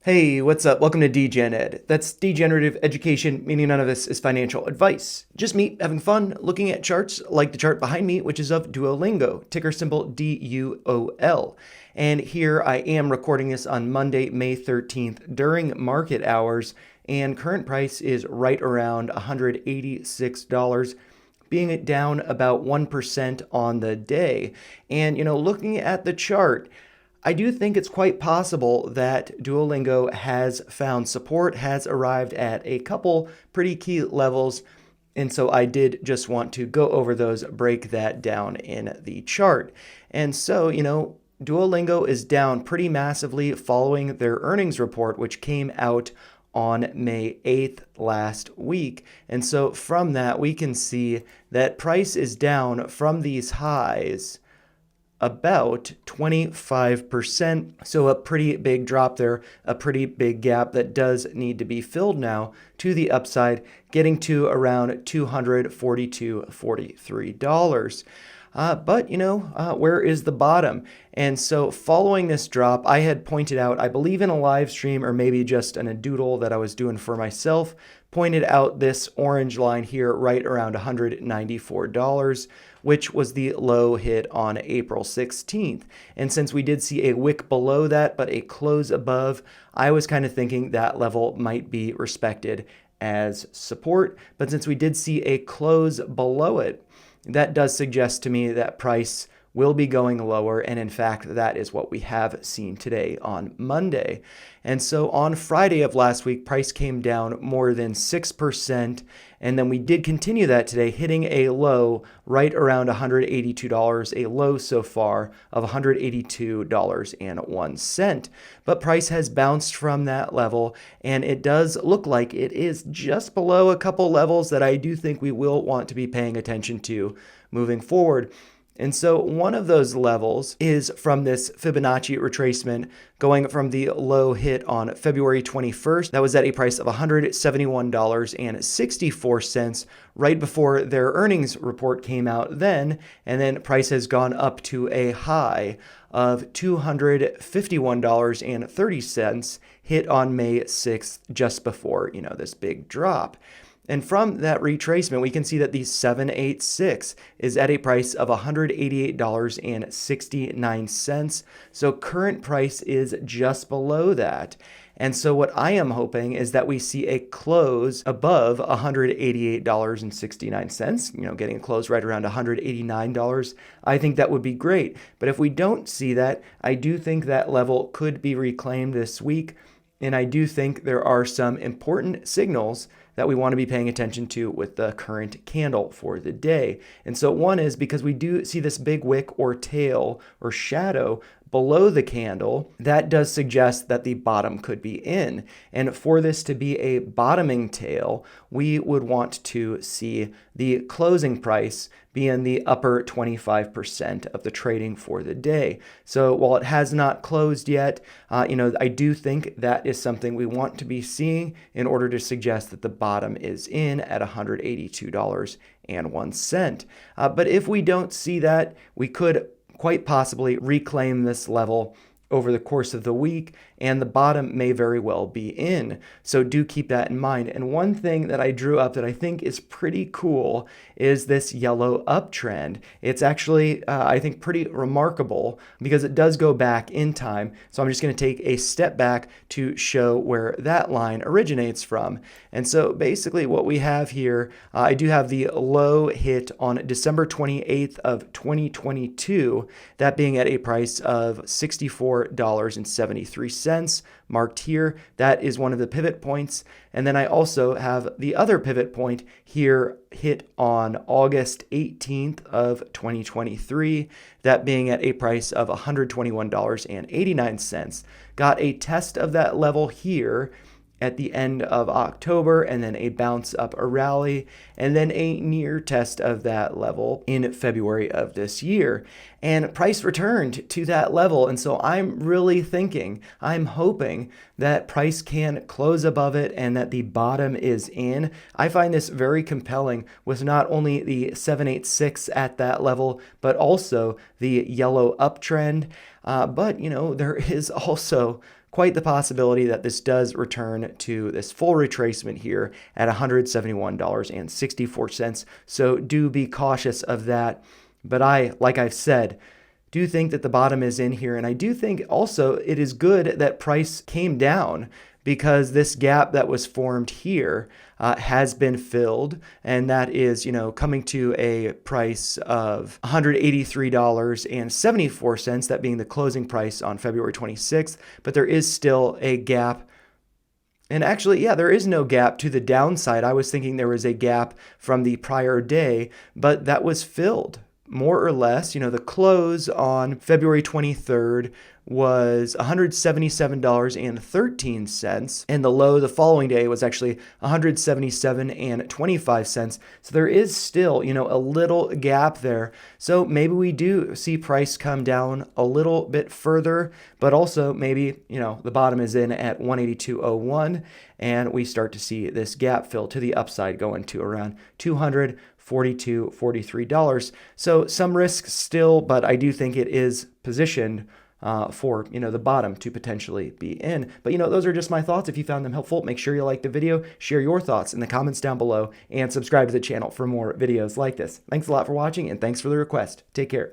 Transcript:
Hey, what's up? Welcome to DGen Ed. That's degenerative education, meaning none of this is financial advice. Just me having fun looking at charts like the chart behind me, which is of Duolingo, ticker symbol DUOL. And here I am recording this on Monday, May 13th during market hours, and current price is right around $186, being down about 1% on the day. And, looking at the chart, I do think it's quite possible that Duolingo has found support, has arrived at a couple pretty key levels. And so I did just want to go over those, break that down in the chart. And so, Duolingo is down pretty massively following their earnings report, which came out on May 8th last week. And so from that, we can see that price is down from these highs about 25%. So a pretty big drop there, a pretty big gap that does need to be filled now to the upside, getting to around $242, $43. But where is the bottom? And so following this drop, I had pointed out, I believe in a live stream or maybe just in a doodle that I was doing for myself, pointed out this orange line here right around $194, which was the low hit on April 16th. And since we did see a wick below that, but a close above, I was kind of thinking that level might be respected as support. But since we did see a close below it, that does suggest to me that price will be going lower. And in fact, that is what we have seen today on Monday. And so on Friday of last week, price came down more than 6%. And then we did continue that today, hitting a low right around $182, a low so far of $182.01. But price has bounced from that level, and it does look like it is just below a couple levels that I do think we will want to be paying attention to moving forward. And so one of those levels is from this Fibonacci retracement going from the low hit on February 21st. That was at a price of $171.64 right before their earnings report came out then. And then price has gone up to a high of $251.30 hit on May 6th, just before, this big drop. And from that retracement, we can see that the 786 is at a price of $188.69. So current price is just below that. And so what I am hoping is that we see a close above $188.69, getting a close right around $189. I think that would be great. But if we don't see that, I do think that level could be reclaimed this week. And I do think there are some important signals that we want to be paying attention to with the current candle for the day. And so one is because we do see this big wick or tail or shadow below the candle, that does suggest that the bottom could be in. And for this to be a bottoming tail, we would want to see the closing price be in the upper 25% of the trading for the day. So while it has not closed yet, I do think that is something we want to be seeing in order to suggest that the bottom is in at $182.01. But if we don't see that, we could quite possibly reclaim this level over the course of the week, and the bottom may very well be in. So do keep that in mind. And one thing that I drew up that I think is pretty cool is this yellow uptrend. It's actually, I think, pretty remarkable because it does go back in time. So I'm just going to take a step back to show where that line originates from. And so basically what we have here, I do have the low hit on December 28th of 2022, that being at a price of $64.73 marked here. That is one of the pivot points. And then I also have the other pivot point here hit on August 18th of 2023, that being at a price of $121.89. Got a test of that level here at the end of October, and then a bounce up, a rally, and then a near test of that level in February of this year. And price returned to that level. And so I'm really thinking, I'm hoping that price can close above it and that the bottom is in. I find this very compelling with not only the 786 at that level, but also the yellow uptrend. But there is also quite the possibility that this does return to this full retracement here at $171.64. So do be cautious of that. But like I've said, do think that the bottom is in here. And I do think also it is good that price came down, because this gap that was formed here has been filled, and that is, coming to a price of $183.74, that being the closing price on February 26th. But there is still a gap. And actually, yeah, there is no gap to the downside. I was thinking there was a gap from the prior day, but that was filled more or less. The close on February 23rd was $177.13, and the low the following day was actually $177.25. So there is still, a little gap there. So maybe we do see price come down a little bit further, but also maybe, the bottom is in at 182.01, and we start to see this gap fill to the upside going to around $242, $43. So some risk still, but I do think it is positioned for the bottom to potentially be in. But those are just my thoughts. If you found them helpful, make sure you like the video, share your thoughts in the comments down below, and subscribe to the channel for more videos like this. Thanks a lot for watching, and thanks for the request. Take care.